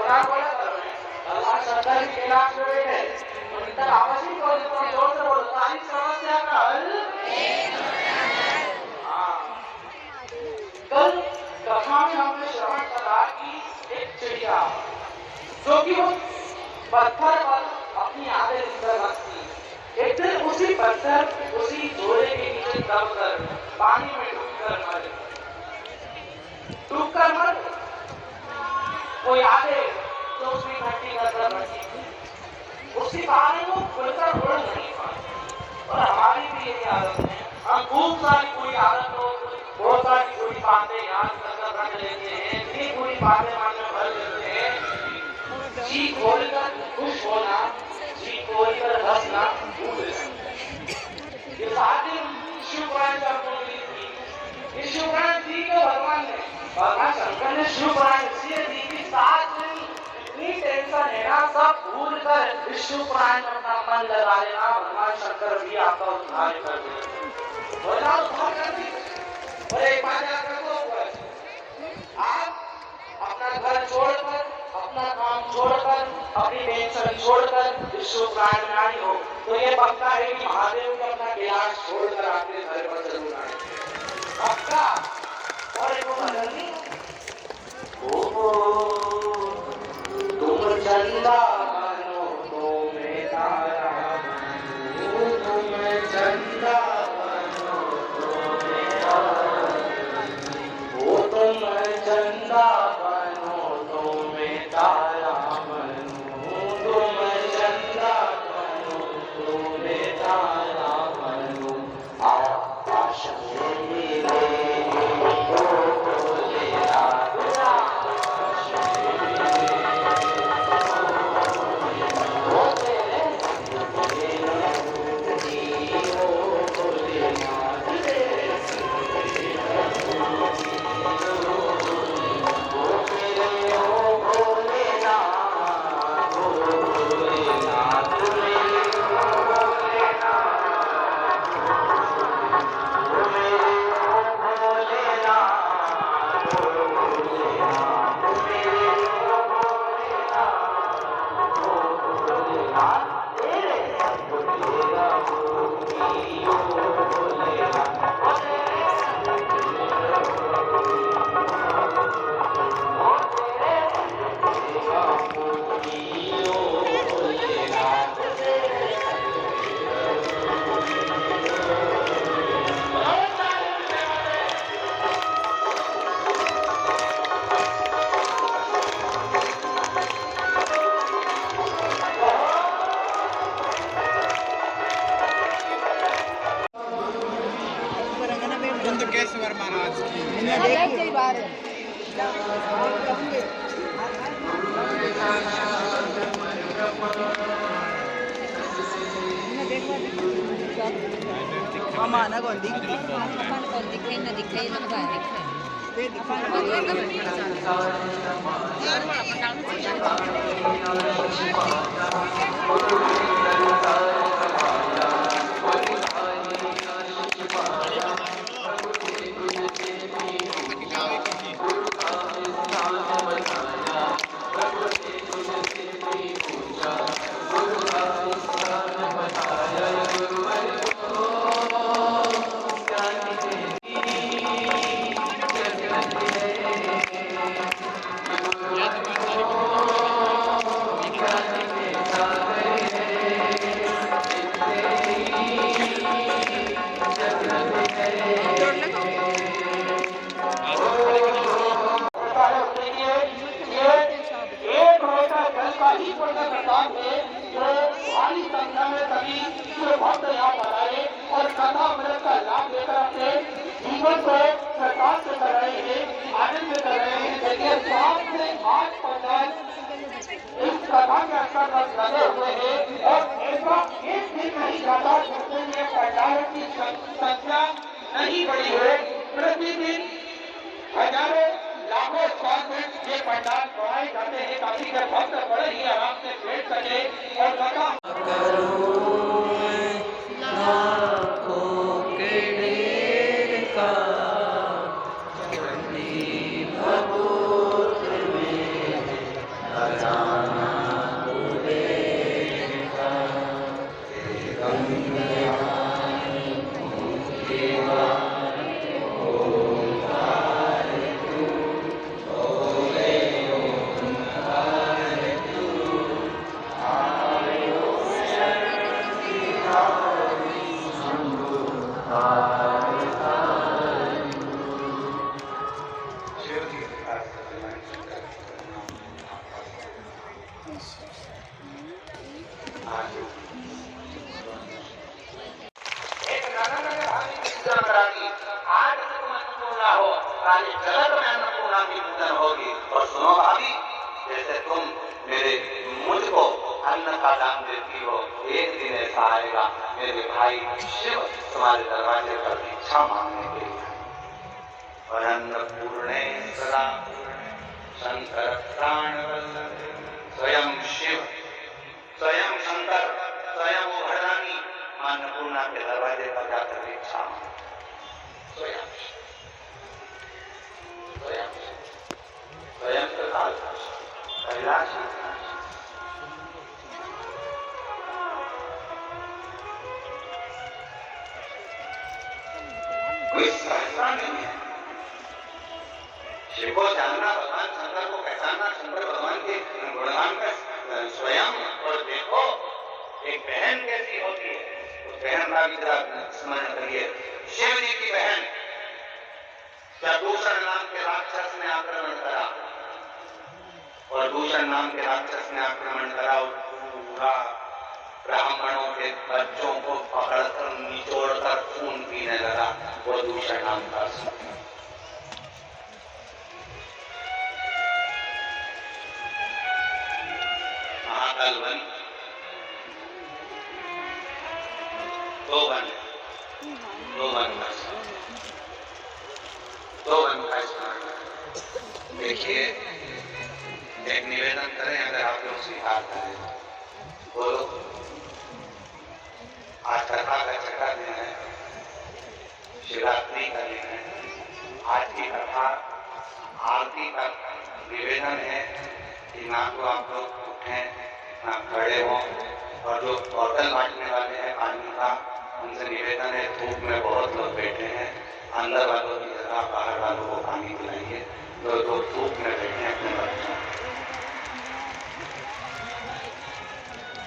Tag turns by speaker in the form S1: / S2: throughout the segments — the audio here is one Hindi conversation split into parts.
S1: क्या बोला भगवान शंकर की कैलाश में बैठे उनकी तरह आवाज ही बोल तो जोर से बोलो सारी समस्या का हल कल कथा में हमने श्रवण करा कि एक चिड़िया जो कि वो पत्थर पर अपनी आधे जिंदा रखती एक दिन उसी पत्थर उसी झोले के नीचे दबकर पानी में डूबकर मर कोई आगे तो उसकी घंटी नजर रखी थी उसी पानी को खुलकर उड़ नहीं पाए और हमारी भी यही आदत है हम खूब सारी पूरी आदत हो बहुत सारी पूरी बातें याद कर रख लेते हैं इतनी पूरी बातें मन में भर लेते हैं जी खोलकर खुश होना जी खोलकर हंसना भूल ये सारे शिवपुराण का बोली थी इस शिवपुराण जी को भगवान शंकर ने शिवपुराण इसलिए दी कि 7 दिन इतनी टेंशन है ना सब भूल कर इस शिवपुराण में अपना मन लगा लेना भगवान शंकर भी आपका उद्धार कर देंगे बोला उद्धार कर देंगे और एक बात याद रखो आप अपना घर छोड़कर अपना काम छोड़कर अपनी टेंशन छोड़कर इस शिवपुराण में आई हो तो ये पक्का है कि महादेव को अपना कैलाश छोड़कर आपके घर पर जरूर आए पक्का और एक भजन नहीं तुम चंदा बनो तो मैं तारा बनूं तुम चंदा बनो तो मैं तारा बनूं तुम चंदा बनो तो मैं तारा बनूं तुम चंदा बनो तो मैं तारा बनूं आकाश में मेरे
S2: केशवर महाराज की
S3: माना कौन दी
S4: दिखाई ना दिखाई ना
S1: जीवन को प्रकाश से कर रहे हैं, आनंद कर रहे हैं। देखिए 7 से 8 पंडाल इस कथा के अंतर्गत लगे हुए हैं और ऐसा एक दिन नहीं जाता जिससे ये पंडालों की संख्या नहीं बढ़ी है। प्रतिदिन हजारों लाखों स्क्वायर फीट ये पंडाल बढ़ाए जाते हैं ताकि भक्त बड़े ही आराम से बैठ सके और कथा एक ननन भाभी की पूजन करानी, आज से तुम अन्नपूर्णा हो, सारे जगत में अन्नपूर्णा की पूजन होगी। और सुनो भाभी, जैसे तुम मेरे मुझको अन्न का दान देती हो, एक दिन ऐसा आएगा मेरे भाई शिव तुम्हारे दरवाजे पर भिक्षा मांगने के लिए। और अन्नपूर्णे सदा शंकर प्राणवल्लभ, स्वयं शिव, स्वयं शंकर, स्वयं वो भरदानी अन्नपूर्णा के दरवाजे पर जाकर भिक्षा मांगे। स्वयं स्वयं स्वयं कैलाश कोई सहसा नहीं है। शिव को जानना, भगवान शंकर को पहचानना, शंकर भगवान के गुणगान का स्वयं। और देखो एक बहन कैसी होती है, उस बहन का भी जरा स्मरण करिए। शिव जी की बहन, क्या दूषण नाम के राक्षस ने आक्रमण करा, और दूषण नाम के राक्षस ने आक्रमण करा, पूरा ब्राह्मणों के बच्चों को पकड़कर निचोड़कर खून पीने लगा। वो दूषण नाम का महाकाल वन, दो वन का स्मरण। देखिए, एक निवेदन करें, अगर आप लोग स्वीकार करें, बोलो। आज कथा का छठा दिन है, शिवरात्रि का दिन है। आज की कथा आरती का निवेदन है कि ना तो आप लोग उठें, ना खड़े हों, और जो बोतल बांटने वाले हैं पानी का, उनसे निवेदन है, धूप में बहुत लोग बैठे हैं, अंदर वालों की जगह बाहर वालों को पानी पिलाइए। तो धूप में बैठे अपने बच्चों।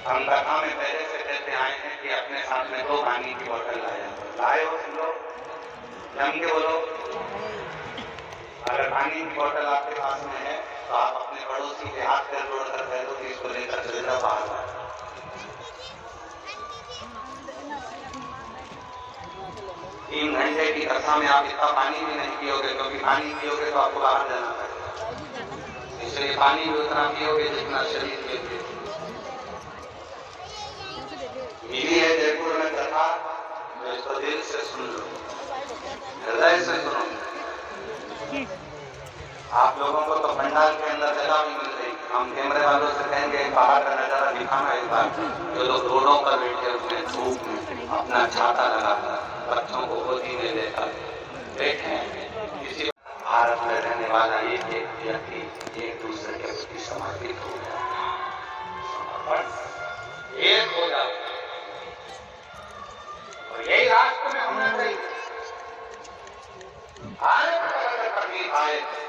S1: हम कथा में पहले से कहते आए हैं कि अपने साथ में 2 पानी की बोतल लाए हो तुम लोग, जम के बोलो। अगर पानी की बोतल आपके पास में है तो आप अपने पड़ोसी के हाथ पैर जोड़कर कह दो कि इसको लेकर चले जाओ बाहर। 3 घंटे की कथा में आप इतना पानी भी नहीं पियोगे, क्योंकि पानी पियोगे तो आपको बाहर जाना पड़ेगा। इसलिए पानी भी उतना पियोगे जितना शरीर के लिए। मिली है जयपुर में कथा, तो इसको दिल से सुन लो, हृदय से सुनो। आप लोगों को तो पंडाल के अंदर जगह भी मिल रही। हम कैमरे वालों से कहेंगे बाहर का नजारा दिखाना एक बार। जो लोग रोडों पर बैठे उसमें धूप में अपना छाता लगाकर बच्चों को गोदी में लेकर बैठे हैं, किसी भारत में रहने वाला एक व्यक्ति एक दूसरे के प्रति समर्पित हो गया, एक हो जाओ। और यही राष्ट्र में होना चाहिए।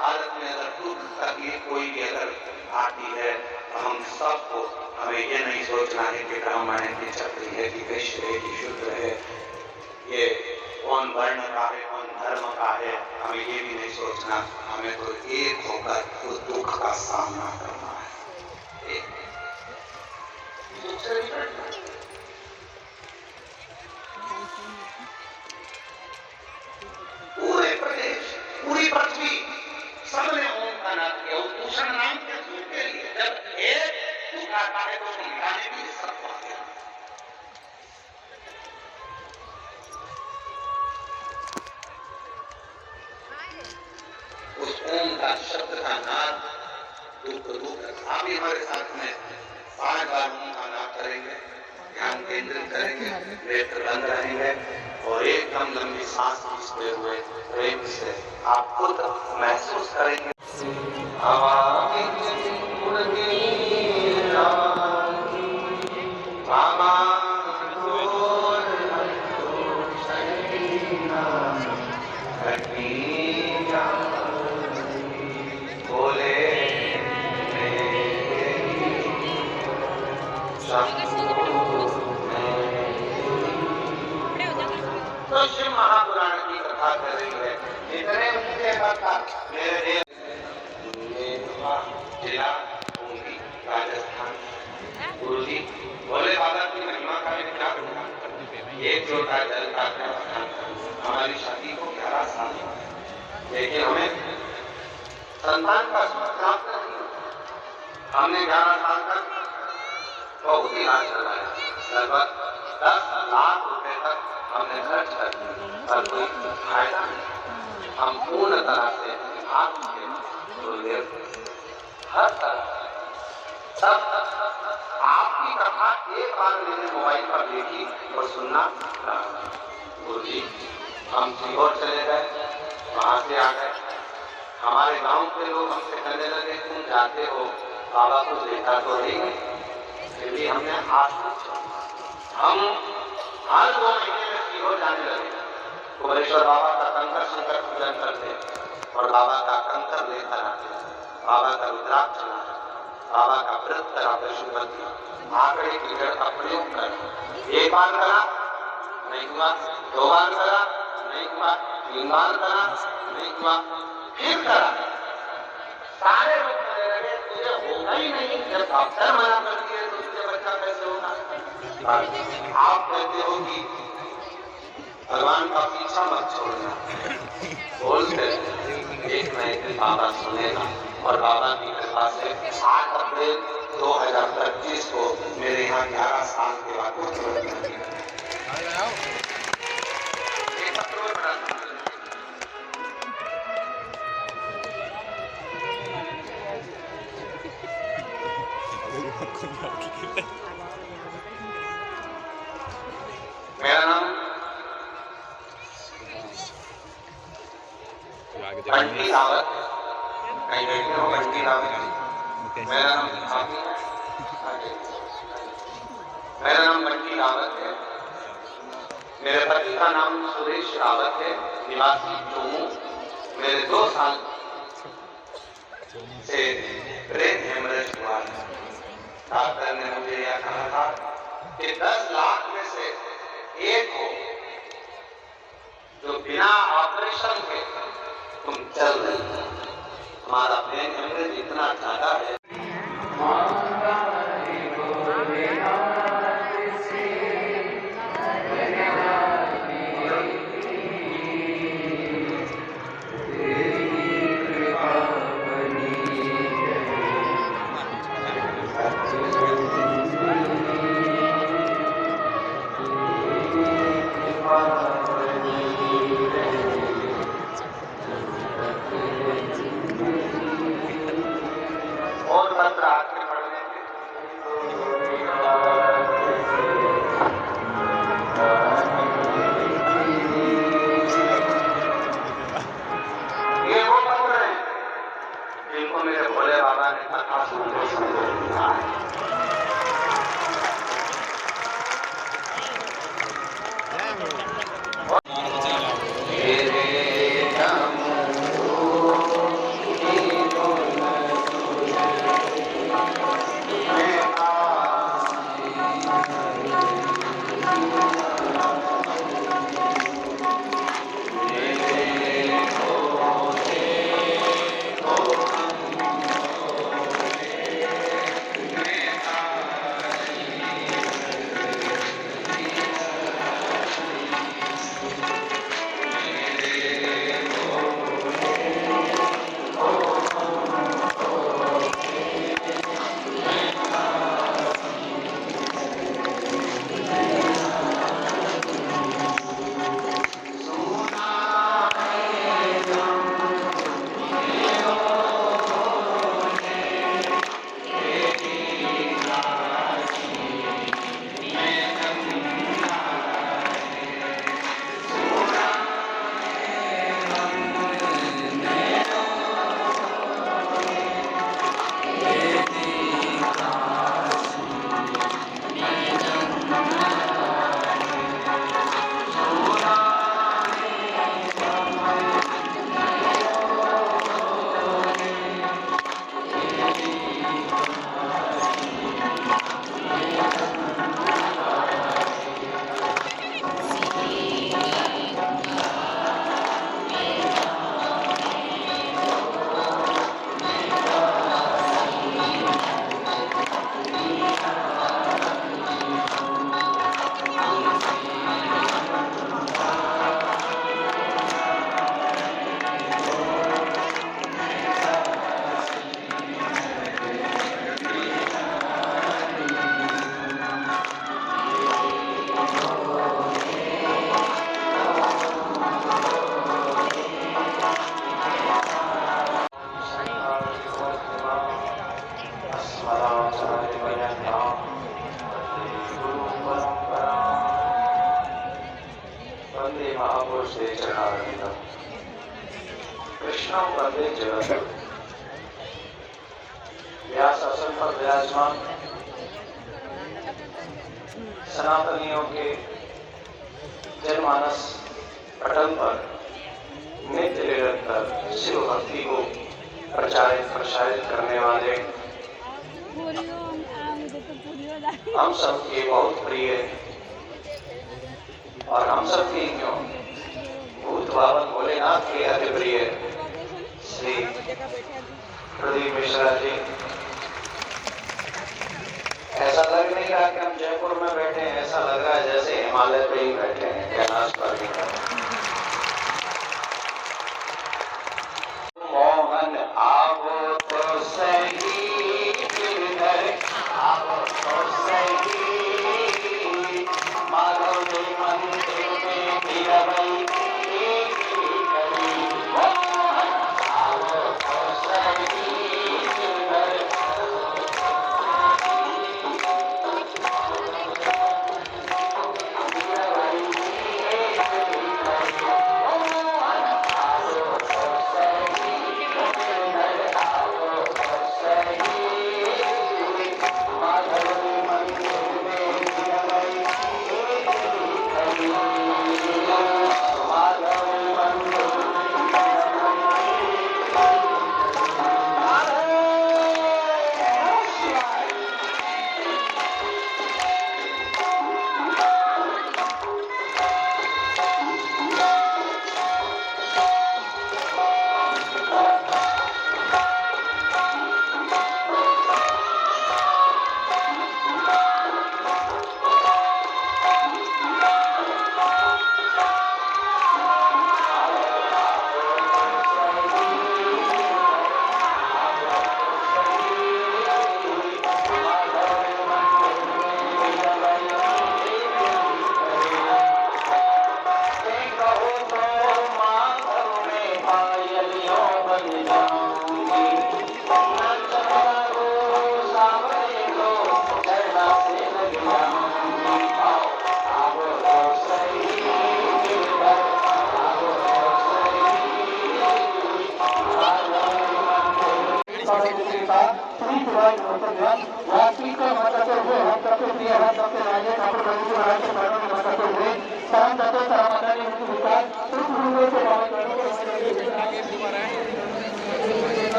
S1: भारत में अगर दुख तकलीफ कोई भी अगर आती है तो हम सबको, हमें ये नहीं सोचना है कि ब्राह्मण है कि क्षत्रिय है कि वैश्य है कि शूद्र है, ये कौन वर्ण का है कौन धर्म का है, हमें ये भी नहीं सोचना। हमें तो एक होकर उस दुख का सामना करना है। एक पूरे प्रदेश, पूरी पृथ्वी, सबने ओम का नाम किया। उस दूषण नाम के सुख के लिए जब एक दुख आता है तो उसको मिटाने के लिए सब आते हैं। उस ओम का शब्द का नाद दुख दुख। आप भी हमारे साथ में 5 बार ओम का नाद करेंगे, ध्यान केंद्रित करेंगे, नेत्र बंद रहेंगे और एकदम लंबी सांस खींचते हुए प्रेम से आप खुद महसूस करेंगे। तो शिव महापुराण की कथा कर रही है। इतने ऊंचे कथा मेरे जिला राजस्थान। गुरु जी बोले
S5: लेकिन हमें संतान का सुख प्राप्त नहीं हुआ। हमने 11 साल तक बहुत इलाज करवाया, लगभग 10 लाख रुपए तक हमने खर्च कर दिए, पर कोई फायदा नहीं। हम पूर्ण तरह से आपके गुरुदेव हर तरह सब आपकी कथा एक बार मैंने मोबाइल पर देखी और सुनना था। गुरु जी हम सीहोर चले गए, वहां से आ गए। हमारे गांव के लोग हमसे कहने लगे तुम जाते हो, बाबा को देखा तो नहीं, फिर भी हमने आश्वस्त हम हर 2 महीने में सीहोर जाने लगे। कुबेरेश्वर बाबा का कंकर शंकर पूजन करते और बाबा का कंकर लेकर आते, बाबा का रुद्राक्ष चलाते, बाबा का व्रत कराते, शुभती आंकड़े की जड़ का प्रयोग कर। एक बार करा नहीं हुआ, 2 बार करा नहीं हुआ, 3 बार करा नहीं हुआ, फिर करा। सारे लोग कहने लगे तुझे होगा ही नहीं, जब डॉक्टर मना कर दिए तो तुझे बच्चा कैसे होगा। आप कहते हो कि भगवान का पीछा मत छोड़ना, बोलते एक न एक दिन बाबा सुनेगा। और बाबा की कृपा से 8 अप्रैल 2025 को मेरे यहाँ 11 साल के बाद मेरा नाम बंटी रावत, कहीं देखते हो बंटी रावत। मेरा नाम मेरा नाम बंटी रावत है। मेरे पति का नाम सुरेश रावत है, निवासी चोमू। मेरे 2 साल से ब्रेन हेमरेज हुआ है। डॉक्टर ने मुझे यह कहा था कि 10 लाख में से एक हो जो बिना ऑपरेशन के तुम चल रही हो। हमारा ब्रेन हेमरेज इतना ज्यादा है। और मंत्र आगे पढ़ने के ये वो मंत्र हैं जिनको मेरे भोले बाबा ने कथा सुनते सुनते लिखा है। नमस्ते चरणारविंदम कृष्णं वंदे जगद्गुरुं। व्यास आसन पर विराजमान सनातनियों के जनमानस पटल पर नित्य निरंतर शिव भक्ति को प्रचारित प्रसारित करने वाले हम सबके बहुत प्रिय और हम सबके क्यों भूत भावन भोलेनाथ के अति प्रिय श्री प्रदीप मिश्रा जी, ऐसा लग नहीं रहा कि हम जयपुर में बैठे हैं, ऐसा लग रहा है जैसे हिमालय पे ही बैठे हैं, कैलाश पर ही। मोहन आओ तो सही, गिरधर आओ तो सही, माधव के मंदिर में मीराबाई एक ही गली। मोहन आओ तो सही, गिरधर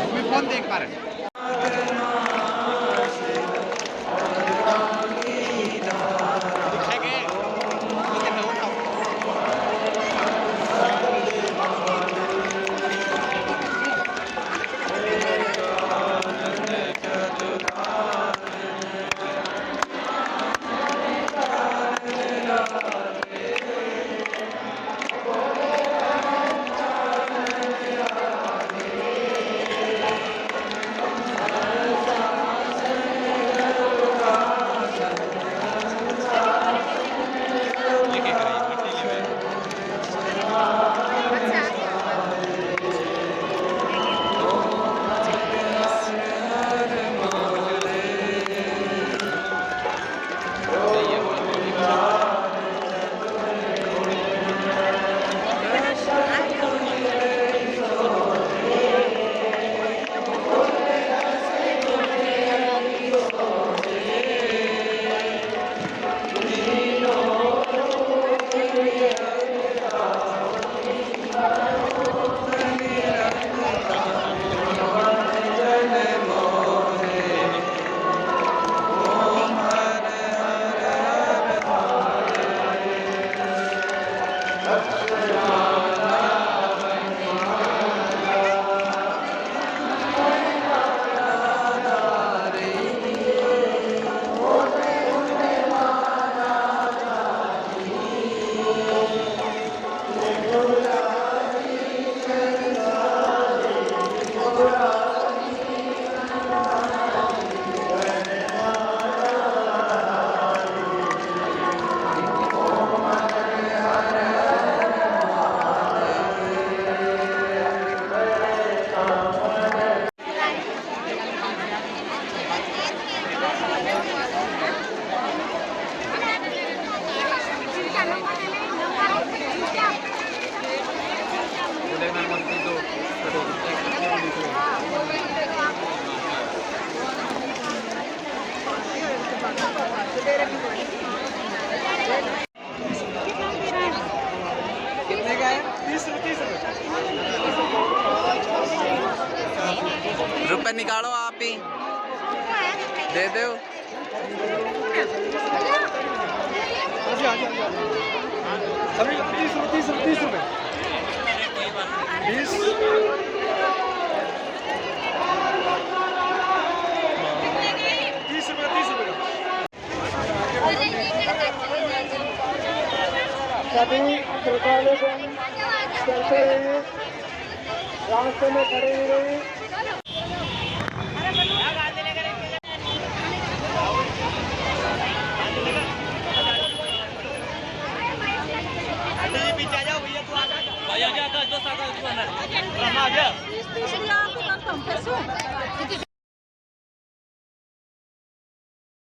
S2: मैं फोन देख पा रहे
S3: रुपए निकालो आप ही दे दो।
S2: सभी 30 रुपए 20
S6: सभी श्रोताओं को चलते रहिए, रास्ते में खड़े ही रहिए।
S4: Isso tem que chegar a